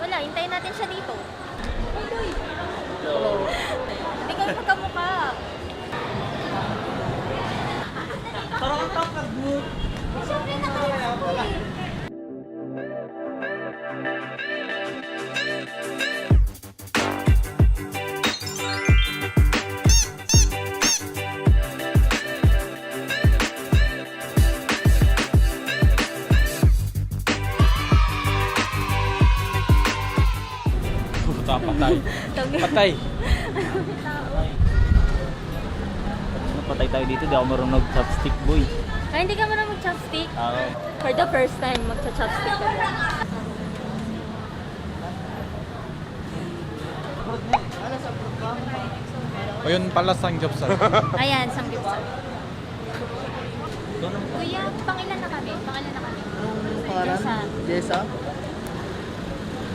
Wala, hintayin natin siya dito. Uy, hindi kayo magkamukha. Parang ang tapag mo. Siyempre nakaya ko eh. Patay. Tabi. Patay. Tao. Patay tayo dito. Di ako marunong chopstick, boy. Ay, hindi ka marunong mag-chopstick? Oo. For the first time, mag-chopstick ka ba? O yun pala sang job sa. Ayan, sanggipsal. Kuya, pangilan na kami? Pangilan na kami? Parang, Jessa. Jessa?